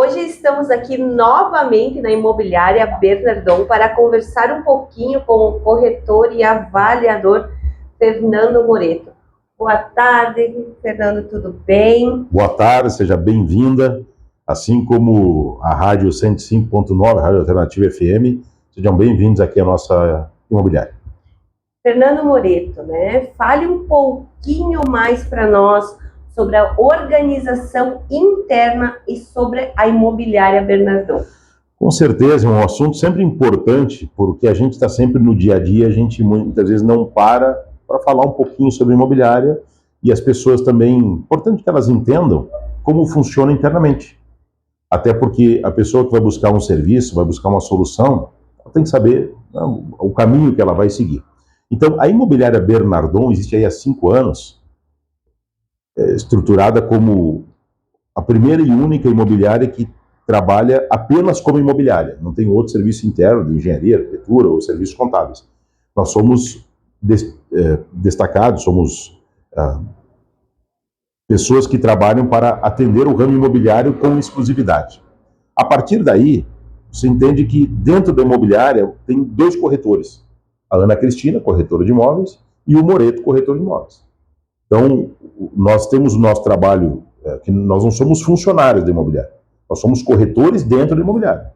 Hoje estamos aqui novamente na Imobiliária Bernardon para conversar um pouquinho com o corretor e avaliador Fernando Moreto. Boa tarde, Fernando, tudo bem? Boa tarde, seja bem-vinda, assim como a Rádio 105.9, Rádio Alternativa FM, sejam bem-vindos aqui à nossa imobiliária. Fernando Moreto, fale um pouquinho mais para nós sobre a organização interna e sobre a Imobiliária Bernardon. Com certeza, é um assunto sempre importante, porque a gente está sempre no dia a dia, a gente muitas vezes não para falar um pouquinho sobre imobiliária, e as pessoas também, importante que elas entendam como funciona internamente. Até porque a pessoa que vai buscar um serviço, vai buscar uma solução, ela tem que saber o caminho que ela vai seguir. Então, a Imobiliária Bernardon existe aí há 5 anos, estruturada como a primeira e única imobiliária que trabalha apenas como imobiliária. Não tem outro serviço interno de engenharia, arquitetura ou serviços contábeis. Nós somos destacados, somos pessoas que trabalham para atender o ramo imobiliário com exclusividade. A partir daí, você entende que dentro da imobiliária tem 2 corretores. A Ana Cristina, corretora de imóveis, e o Moreto, corretor de imóveis. Então, nós temos o nosso trabalho, que nós não somos funcionários da imobiliária, nós somos corretores dentro da imobiliária.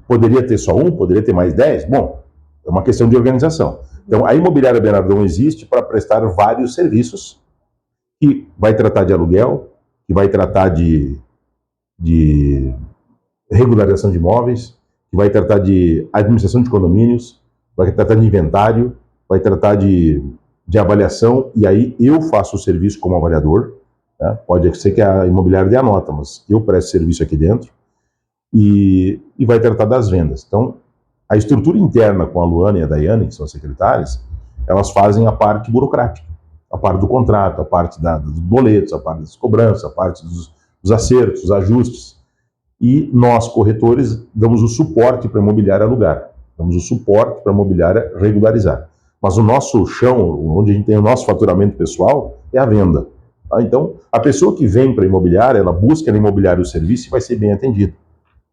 Poderia ter só um, poderia ter mais 10? Bom, é uma questão de organização. Então, a Imobiliária Bernardon existe para prestar vários serviços, que vai tratar de aluguel, que vai tratar de regularização de imóveis, que vai tratar de administração de condomínios, vai tratar de inventário, vai tratar de avaliação, e aí eu faço o serviço como avaliador, né? Pode ser que a imobiliária dê a nota, mas eu presto serviço aqui dentro, e vai tratar das vendas. Então, a estrutura interna com a Luana e a Daiane, que são as secretárias, elas fazem a parte burocrática, a parte do contrato, a parte dos boletos, a parte das cobranças, a parte dos acertos, dos ajustes. E nós, corretores, damos o suporte para a imobiliária alugar, damos o suporte para a imobiliária regularizar. Mas o nosso chão, onde a gente tem o nosso faturamento pessoal, é a venda. Tá? Então, a pessoa que vem para a imobiliária, ela busca na imobiliária o serviço e vai ser bem atendida,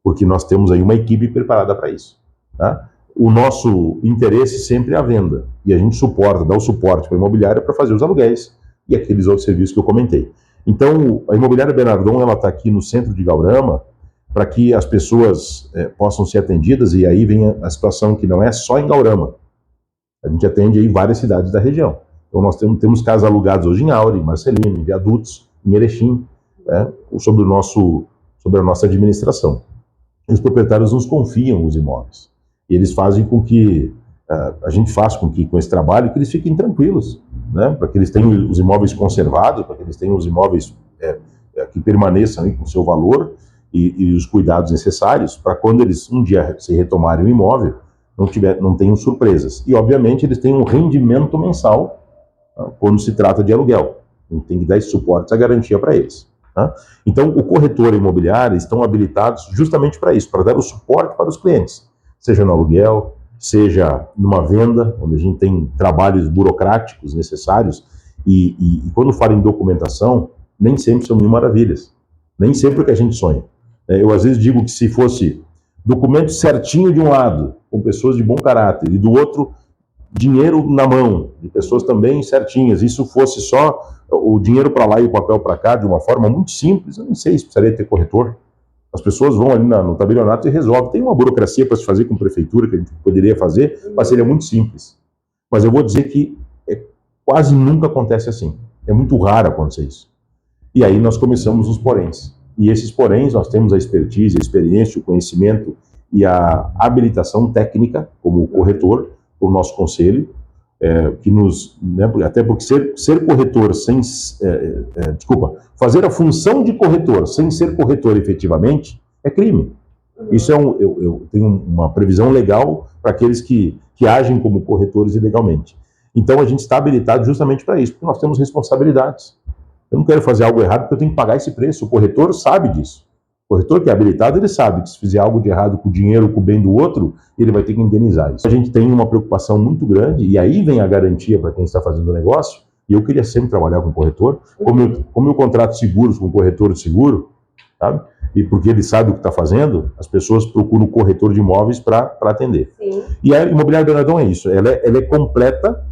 porque nós temos aí uma equipe preparada para isso. Tá? O nosso interesse sempre é a venda, e a gente dá o suporte para a imobiliária para fazer os aluguéis e aqueles outros serviços que eu comentei. Então, a Imobiliária Bernardon, ela está aqui no centro de Gaurama, para que as pessoas possam ser atendidas, e aí vem a situação que não é só em Gaurama. A gente atende aí várias cidades da região. Então nós temos casas alugadas hoje em Aure, em Marcelino, em Viadutos, em Erechim, sobre a nossa administração. E os proprietários nos confiam os imóveis. E eles fazem com que, a gente faça com que, com esse trabalho, que eles fiquem tranquilos, né? Para que eles tenham os imóveis conservados, para que eles tenham os imóveis que permaneçam aí com o seu valor e os cuidados necessários, para quando eles um dia se retomarem o imóvel, não tenham surpresas. E, obviamente, eles têm um rendimento mensal, tá? Quando se trata de aluguel. A gente tem que dar esse suporte, essa garantia para eles. Tá? Então, o corretor imobiliário estão habilitados justamente para isso, para dar o suporte para os clientes, seja no aluguel, seja numa venda, onde a gente tem trabalhos burocráticos necessários, e quando fala em documentação, nem sempre são mil maravilhas, nem sempre o que a gente sonha. Eu, às vezes, digo que se fosse documento certinho de um lado, com pessoas de bom caráter, e do outro, dinheiro na mão, de pessoas também certinhas, isso fosse só o dinheiro para lá e o papel para cá, de uma forma muito simples, eu não sei se precisaria ter corretor. As pessoas vão ali no tabelionato e resolvem. Tem uma burocracia para se fazer com prefeitura, que a gente poderia fazer, mas seria muito simples. Mas eu vou dizer que quase nunca acontece assim. É muito raro acontecer isso. E aí nós começamos os poréns. E esses poréns, nós temos a expertise, a experiência, o conhecimento e a habilitação técnica como corretor, o nosso conselho, que nos, até porque ser corretor sem, fazer a função de corretor sem ser corretor efetivamente é crime. Isso eu tenho uma previsão legal para aqueles que agem como corretores ilegalmente. Então a gente está habilitado justamente para isso, porque nós temos responsabilidades. Eu não quero fazer algo errado porque eu tenho que pagar esse preço. O corretor sabe disso. O corretor que é habilitado, ele sabe que se fizer algo de errado com o dinheiro, com o bem do outro, ele vai ter que indenizar isso. A gente tem uma preocupação muito grande, e aí vem a garantia para quem está fazendo o negócio, e eu queria sempre trabalhar com corretor. Como eu contrato seguros com corretor de seguro, sabe? E porque ele sabe o que está fazendo, as pessoas procuram o corretor de imóveis para atender. Sim. E a Imobiliária Bernardon é isso, ela é completa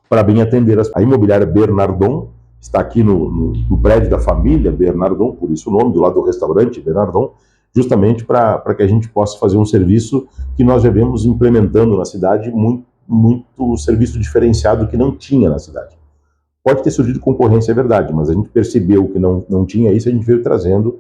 para bem atender. A Imobiliária Bernardon está aqui no prédio da família Bernardon, por isso o nome, do lado do restaurante Bernardon, justamente para que a gente possa fazer um serviço que nós já vemos implementando na cidade, muito serviço diferenciado que não tinha na cidade. Pode ter surgido concorrência, é verdade, mas a gente percebeu que não tinha isso, a gente veio trazendo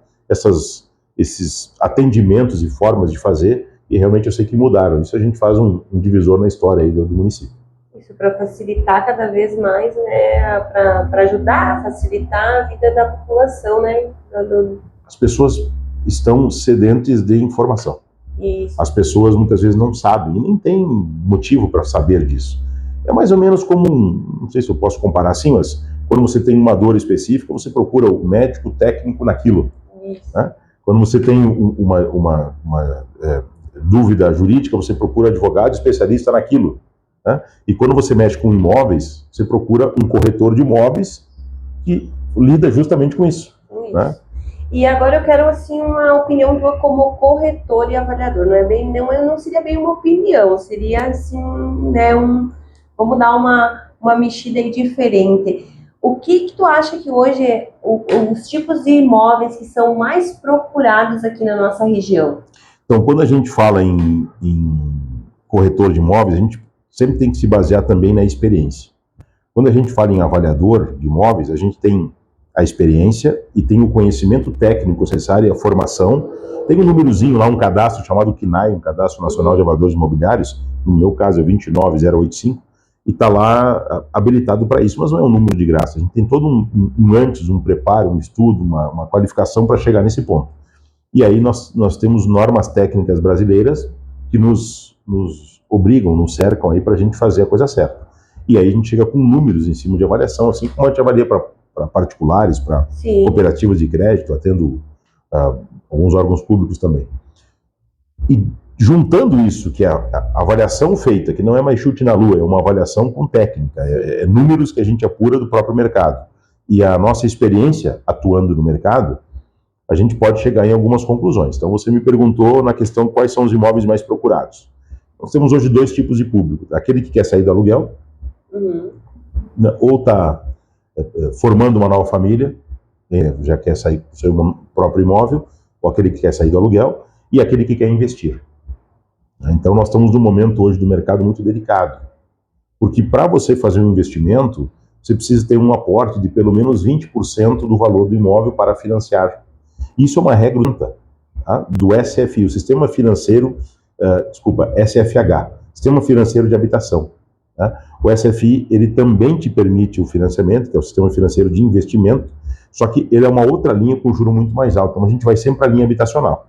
esses atendimentos e formas de fazer, e realmente eu sei que mudaram. Isso a gente faz um divisor na história aí do município. Isso para facilitar cada vez mais, né, para ajudar a facilitar a vida da população, né? As pessoas estão sedentas de informação. Isso. As pessoas muitas vezes não sabem, e nem tem motivo para saber disso. É mais ou menos como, não sei se eu posso comparar assim, mas quando você tem uma dor específica, você procura o médico técnico naquilo. Isso. Né? Quando você tem uma dúvida jurídica, você procura advogado especialista naquilo. Né? E quando você mexe com imóveis, você procura um corretor de imóveis que lida justamente com isso. Isso. Né? E agora eu quero assim uma opinião tua como corretor e avaliador. Não seria bem uma opinião, seria assim, né, vamos dar uma mexida aí diferente. O que tu acha que hoje os tipos de imóveis que são mais procurados aqui na nossa região? Então, quando a gente fala em corretor de imóveis, a gente sempre tem que se basear também na experiência. Quando a gente fala em avaliador de imóveis, a gente tem a experiência e tem o conhecimento técnico necessário, a formação. Tem um númerozinho lá, um cadastro chamado CNAI, um Cadastro Nacional de Avaliadores Imobiliários, no meu caso é 29085, e está lá habilitado para isso, mas não é um número de graça. A gente tem todo um antes, um preparo, um estudo, uma qualificação para chegar nesse ponto. E aí nós temos normas técnicas brasileiras que nos obrigam, nos cercam aí para a gente fazer a coisa certa. E aí a gente chega com números em cima de avaliação, assim como a gente avalia para particulares, para cooperativas de crédito, atendo alguns órgãos públicos também. E juntando isso, que é a avaliação feita, que não é mais chute na lua, é uma avaliação com técnica, é números que a gente apura do próprio mercado, e a nossa experiência atuando no mercado, a gente pode chegar em algumas conclusões. Então você me perguntou na questão quais são os imóveis mais procurados. Nós temos hoje dois tipos de público, aquele que quer sair do aluguel, ou está formando uma nova família, já quer sair do seu próprio imóvel, ou aquele que quer sair do aluguel, e aquele que quer investir. Então nós estamos num momento hoje do mercado muito delicado, porque para você fazer um investimento, você precisa ter um aporte de pelo menos 20% do valor do imóvel para financiar. Isso é uma regra do SFI, o Sistema Financeiro, SFH, Sistema Financeiro de Habitação. O SFI, ele também te permite o financiamento, que é o Sistema Financeiro de Investimento, só que ele é uma outra linha com juro muito mais alto, então a gente vai sempre para a linha habitacional.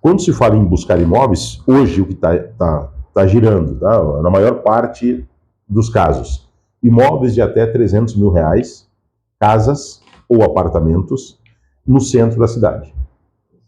Quando se fala em buscar imóveis, hoje o que tá girando, na maior parte dos casos, imóveis de até R$300 mil, casas ou apartamentos no centro da cidade.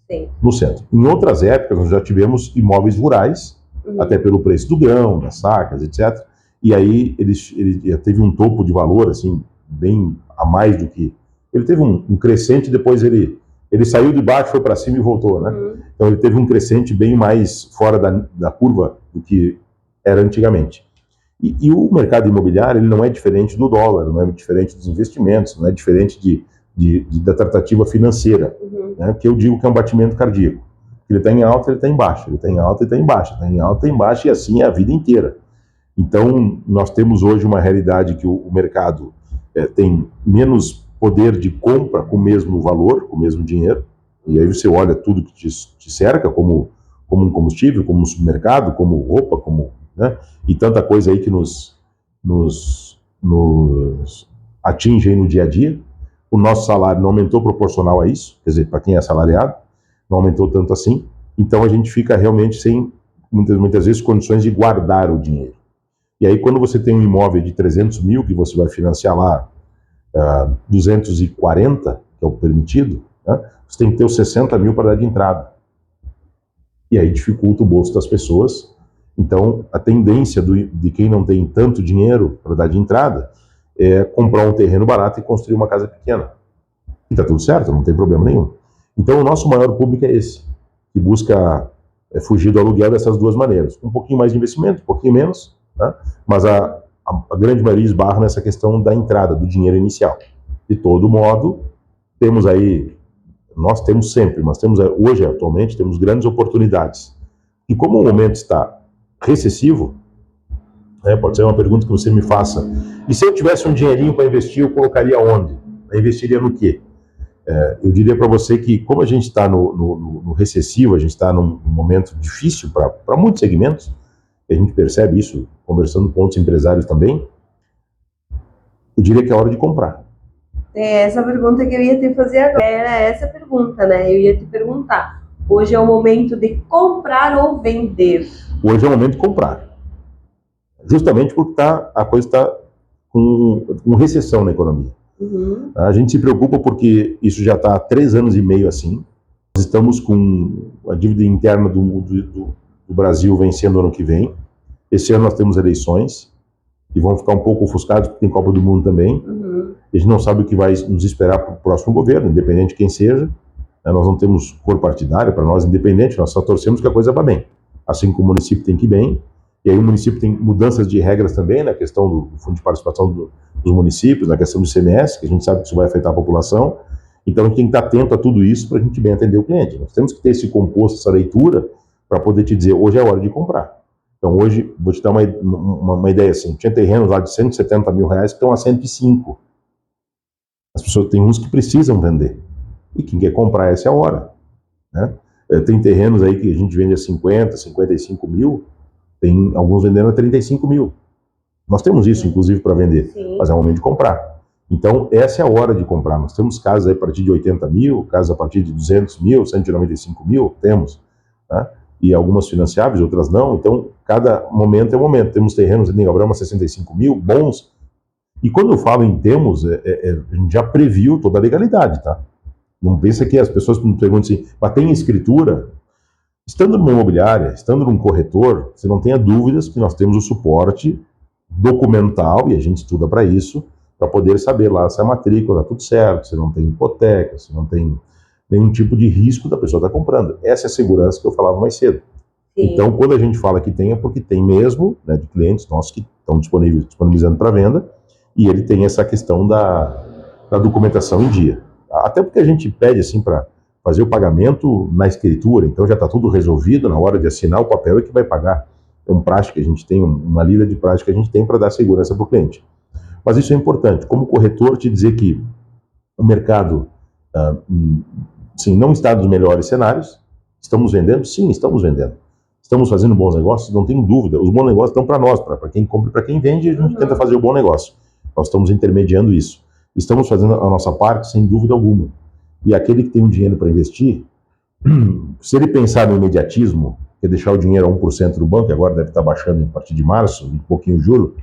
Sim. No centro. Em outras épocas, nós já tivemos imóveis rurais, até pelo preço do grão, das sacas, etc. E aí ele já teve um topo de valor, assim, bem a mais do que... Ele teve um crescente, depois ele saiu de baixo, foi para cima e voltou, né? Então ele teve um crescente bem mais fora da curva do que era antigamente. E o mercado imobiliário, ele não é diferente do dólar, não é diferente dos investimentos, não é diferente da tratativa financeira, né? Que eu digo que é um batimento cardíaco. Ele está em alta, ele está em baixa, ele está em alta, ele está em baixa, está em alta, em baixa, e assim é a vida inteira. Então, nós temos hoje uma realidade que o mercado tem menos poder de compra com o mesmo valor, com o mesmo dinheiro, e aí você olha tudo que te cerca, como um combustível, como um supermercado, como roupa, né? E tanta coisa aí que nos atinge aí no dia a dia. O nosso salário não aumentou proporcional a isso, quer dizer, para quem é assalariado, não aumentou tanto assim, então a gente fica realmente sem, muitas vezes, condições de guardar o dinheiro. E aí quando você tem um imóvel de R$300 mil, que você vai financiar lá 240, que é o permitido, né? Você tem que ter os 60 mil para dar de entrada. E aí dificulta o bolso das pessoas. Então, a tendência de quem não tem tanto dinheiro para dar de entrada é comprar um terreno barato e construir uma casa pequena. E está tudo certo, não tem problema nenhum. Então, o nosso maior público é esse, que busca fugir do aluguel dessas duas maneiras. Um pouquinho mais de investimento, um pouquinho menos, né? Mas a grande maioria esbarra nessa questão da entrada, do dinheiro inicial. De todo modo, temos aí, nós temos sempre, mas temos hoje, atualmente, temos grandes oportunidades. E como o momento está recessivo, pode ser uma pergunta que você me faça, e se eu tivesse um dinheirinho para investir, eu colocaria onde? Eu investiria no quê? Eu diria para você que, como a gente está no recessivo, a gente está num momento difícil para muitos segmentos, a gente percebe isso conversando com outros empresários também, eu diria que é hora de comprar. É essa pergunta que eu ia te fazer agora. Era essa pergunta, né? Eu ia te perguntar. Hoje é o momento de comprar ou vender? Hoje é o momento de comprar. Justamente porque a coisa está com recessão na economia. Uhum. A gente se preocupa porque isso já está há 3 anos e meio assim. Nós estamos com a dívida interna do Brasil vencendo ano que vem. Esse ano nós temos eleições e vão ficar um pouco ofuscados porque tem Copa do Mundo também. Uhum. A gente não sabe o que vai nos esperar para o próximo governo, independente de quem seja. Nós não temos cor partidária, para nós, independente, nós só torcemos que a coisa vá bem. Assim como o município tem que ir bem, e aí o município tem mudanças de regras também, na questão do fundo de participação dos municípios, na questão do ICMS, que a gente sabe que isso vai afetar a população. Então a gente tem que estar atento a tudo isso para a gente bem atender o cliente. Nós temos que ter esse composto, essa leitura, para poder te dizer, hoje é a hora de comprar. Então hoje, vou te dar uma ideia assim, tinha terrenos lá de 170 mil reais que estão a 105. As pessoas, tem uns que precisam vender. E quem quer comprar, essa é a hora. Né? Tem terrenos aí que a gente vende a 50, 55 mil, tem alguns vendendo a 35 mil. Nós temos isso, inclusive, para vender, Sim. mas é o momento de comprar. Então, essa é a hora de comprar. Nós temos casas aí a partir de 80 mil, casas a partir de 200 mil, 195 mil, temos. Né? E algumas financiáveis, outras não. Então, cada momento é um momento. Temos terrenos em Gabriel a 65 mil, bons. E quando eu falo em temos, a gente já previu toda a legalidade, tá? Não pensa que as pessoas me perguntam assim, mas tem escritura? Estando numa imobiliária, estando num corretor, você não tenha dúvidas que nós temos o suporte documental, e a gente estuda para isso, para poder saber lá se a matrícula está tudo certo, se não tem hipoteca, se não tem nenhum tipo de risco da pessoa estar comprando. Essa é a segurança que eu falava mais cedo. Sim. Então, quando a gente fala que tem, é porque tem mesmo, né, de clientes nossos que estão disponibilizando para venda, e ele tem essa questão da documentação em dia. Até porque a gente pede assim para fazer o pagamento na escritura, então já está tudo resolvido, na hora de assinar o papel é que vai pagar. É um prática que a gente tem, uma lida de prática que a gente tem para dar segurança para o cliente. Mas isso é importante, como corretor, te dizer que o mercado sim, não está nos melhores cenários. Estamos vendendo? Sim, estamos vendendo. Estamos fazendo bons negócios? Não tenho dúvida. Os bons negócios estão para nós, para quem compra e para quem vende, a gente tenta fazer o bom negócio. Nós estamos intermediando isso. Estamos fazendo a nossa parte, sem dúvida alguma. E aquele que tem um dinheiro para investir, se ele pensar no imediatismo, que é deixar o dinheiro a 1% no banco, que agora deve estar baixando a partir de março, um pouquinho o juro,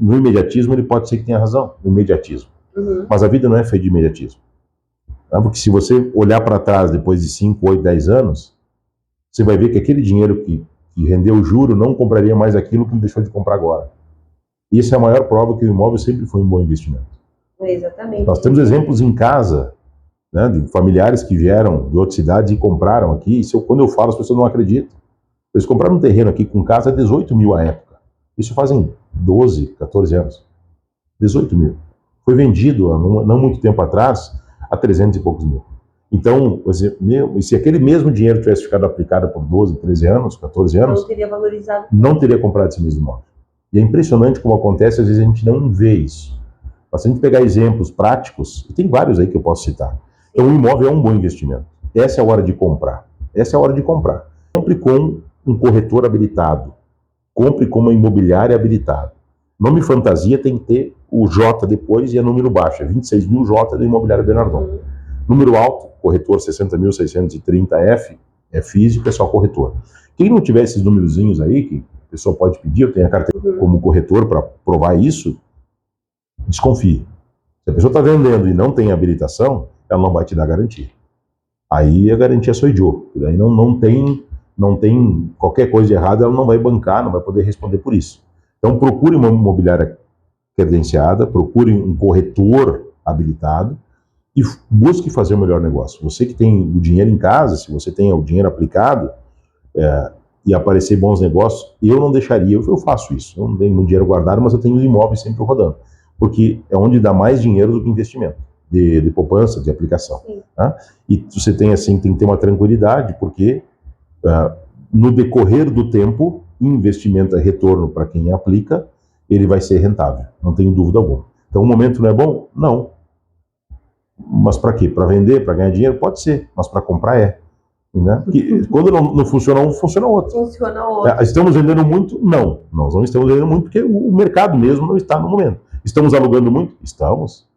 no imediatismo ele pode ser que tenha razão, no imediatismo. Uhum. Mas a vida não é feita de imediatismo. Porque se você olhar para trás depois de 5, 8, 10 anos, você vai ver que aquele dinheiro que rendeu o juro não compraria mais aquilo que ele deixou de comprar agora. Isso é a maior prova que o imóvel sempre foi um bom investimento. Exatamente. Nós temos exemplos em casa, né, de familiares que vieram de outras cidades e compraram aqui. Quando eu falo, as pessoas não acreditam. Eles compraram um terreno aqui com casa a 18 mil à época. Isso fazem 12, 14 anos. 18 mil. Foi vendido, não muito tempo atrás, a 300 e poucos mil. Então, se aquele mesmo dinheiro tivesse ficado aplicado por 12, 13 anos, 14 anos, não teria valorizado. Não teria comprado esse mesmo imóvel. E é impressionante como acontece, às vezes a gente não vê isso. Mas se a gente pegar exemplos práticos, e tem vários aí que eu posso citar. Então, o imóvel é um bom investimento. Essa é a hora de comprar. Essa é a hora de comprar. Compre com um corretor habilitado. Compre com uma imobiliária habilitada. Nome fantasia tem que ter o J depois e é número baixo. É 26 mil J da imobiliária Bernardon. Número alto, corretor 60.630F, é físico, é só corretor. Quem não tiver esses númerozinhos aí, que a pessoa pode pedir, eu tenho a carteira como corretor para provar isso, desconfie. Se a pessoa está vendendo e não tem habilitação, ela não vai te dar garantia. Aí a garantia sou eu. Daí não tem qualquer coisa de errado, ela não vai bancar, não vai poder responder por isso. Então procure uma imobiliária credenciada, procure um corretor habilitado e busque fazer o melhor negócio. Você que tem o dinheiro em casa, se você tem o dinheiro aplicado e aparecer bons negócios, eu não deixaria, eu faço isso, eu não tenho muito dinheiro guardado, mas eu tenho os imóveis sempre rodando, porque é onde dá mais dinheiro do que investimento, de poupança, de aplicação. Tá? E você tem assim, tem que ter uma tranquilidade, porque no decorrer do tempo, investimento é retorno para quem aplica, ele vai ser rentável, não tenho dúvida alguma. Então o momento não é bom? Não. Mas para quê? Para vender, para ganhar dinheiro? Pode ser, mas para comprar é. Né? Porque quando não funciona um, funciona outro. Funciona outro. Estamos vendendo muito? Não. Nós não estamos vendendo muito porque o mercado mesmo não está no momento. Estamos alugando muito? Estamos.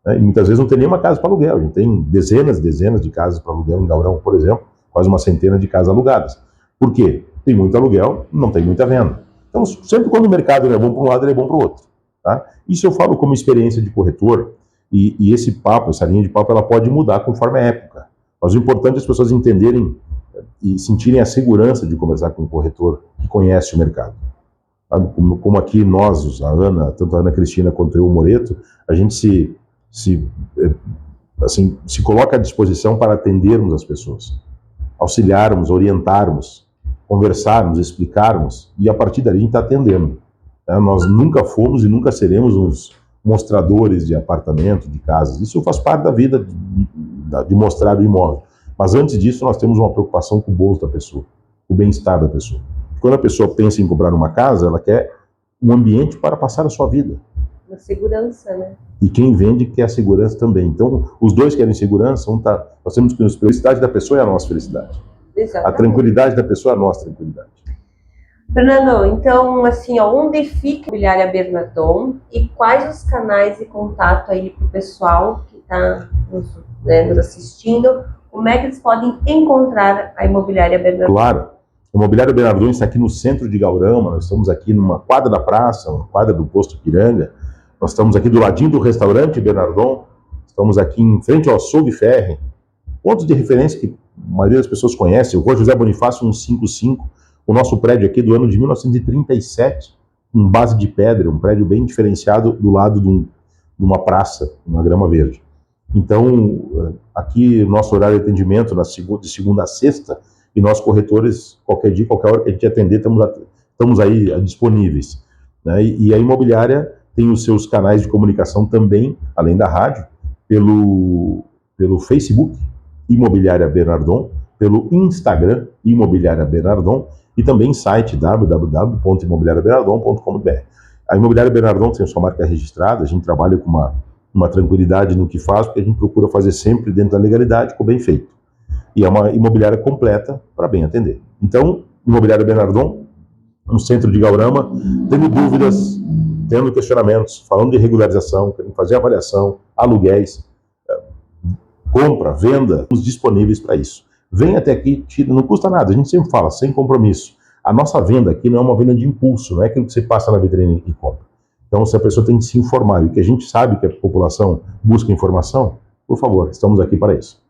E muitas vezes não tem nenhuma casa para aluguel. A gente tem dezenas e dezenas de casas para aluguel em Gaurão, por exemplo, quase uma centena de casas alugadas. Por quê? Tem muito aluguel, não tem muita venda. Então, sempre quando o mercado é bom para um lado, ele é bom para o outro. Tá? Isso eu falo como experiência de corretor, e esse papo, essa linha de papo, ela pode mudar conforme a época. Mas o importante é as pessoas entenderem e sentirem a segurança de conversar com um corretor que conhece o mercado. Como aqui nós, a Ana, tanto a Ana Cristina quanto eu, o Moreto, a gente se coloca à disposição para atendermos as pessoas, auxiliarmos, orientarmos, conversarmos, explicarmos, e a partir dali a gente está atendendo. Nós nunca fomos e nunca seremos uns mostradores de apartamento, de casas. Isso faz parte da vida de mostrar o imóvel. Mas antes disso, nós temos uma preocupação com o bolso da pessoa, o bem-estar da pessoa. Quando a pessoa pensa em comprar uma casa, ela quer um ambiente para passar a sua vida. Uma segurança, né? E quem vende quer a segurança também. Então, os dois querem segurança, nós temos que a felicidade da pessoa é a nossa felicidade. Exatamente. A tranquilidade da pessoa é a nossa tranquilidade. Fernando, então, assim, onde fica a Imobiliária Bernardon e quais os canais de contato aí para o pessoal que está nos assistindo? Como é que eles podem encontrar a Imobiliária Bernardon? Claro. A Imobiliária Bernardon está aqui no centro de Gaurama, nós estamos aqui numa quadra da praça, uma quadra do posto Piranga, nós estamos aqui do ladinho do restaurante Bernardon, estamos aqui em frente ao açougue Ferre, pontos de referência que a maioria das pessoas conhece, o Rua José Bonifácio 155, o nosso prédio aqui do ano de 1937, com base de pedra, um prédio bem diferenciado do lado de uma praça, uma grama verde. Então, aqui o nosso horário de atendimento de segunda a sexta, e nós corretores, qualquer dia, qualquer hora que a gente atender, estamos aí disponíveis. Né? E a imobiliária tem os seus canais de comunicação também, além da rádio, pelo Facebook, Imobiliária Bernardon, pelo Instagram, Imobiliária Bernardon, e também site www.imobiliariabernardon.com.br. A Imobiliária Bernardon tem a sua marca registrada, a gente trabalha com uma tranquilidade no que faz, porque a gente procura fazer sempre dentro da legalidade, com bem feito. E é uma imobiliária completa para bem atender. Então, Imobiliária Bernardon, no centro de Gaurama, tendo dúvidas, tendo questionamentos, falando de regularização, querendo fazer avaliação, aluguéis, compra, venda, estamos disponíveis para isso. Vem até aqui, não custa nada, a gente sempre fala, sem compromisso. A nossa venda aqui não é uma venda de impulso, não é aquilo que você passa na vitrine e compra. Então, se a pessoa tem que se informar, e que a gente sabe que a população busca informação, por favor, estamos aqui para isso.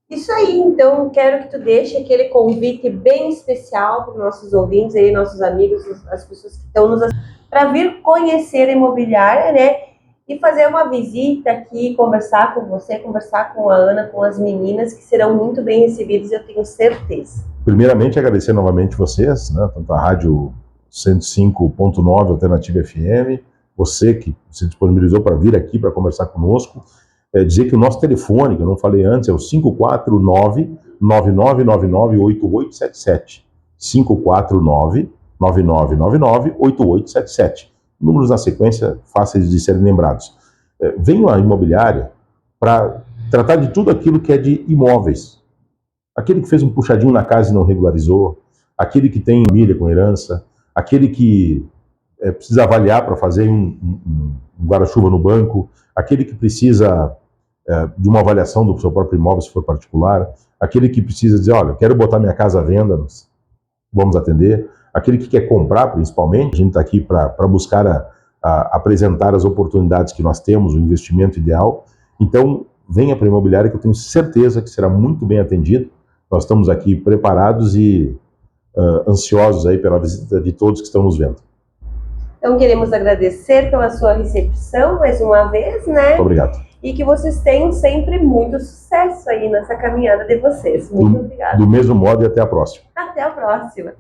Isso aí, então, quero que tu deixe aquele convite bem especial para os nossos ouvintes, aí, nossos amigos, as pessoas que estão nos assistindo, para vir conhecer a imobiliária, né? E fazer uma visita aqui, conversar com você, conversar com a Ana, com as meninas, que serão muito bem recebidas, eu tenho certeza. Primeiramente, agradecer novamente vocês, né, tanto a Rádio 105.9 Alternativa FM, você que se disponibilizou para vir aqui para conversar conosco. Dizer que o nosso telefone, que eu não falei antes, é o 549-9999-8877. 549-9999-8877. Números na sequência fáceis de serem lembrados. Venho à imobiliária para tratar de tudo aquilo que é de imóveis. Aquele que fez um puxadinho na casa e não regularizou, aquele que tem família com herança, aquele que precisa avaliar para fazer um guarda-chuva no banco, aquele que precisa de uma avaliação do seu próprio imóvel, se for particular, aquele que precisa dizer, olha, quero botar minha casa à venda, vamos atender, aquele que quer comprar, principalmente, a gente está aqui para buscar apresentar as oportunidades que nós temos, o investimento ideal. Então, venha para a imobiliária que eu tenho certeza que será muito bem atendido. Nós estamos aqui preparados e ansiosos aí pela visita de todos que estão nos vendo. Então, queremos agradecer pela sua recepção mais uma vez, né? Muito obrigado. e que vocês tenham sempre muito sucesso aí nessa caminhada de vocês. Muito obrigada. Do mesmo modo e até a próxima. Até a próxima.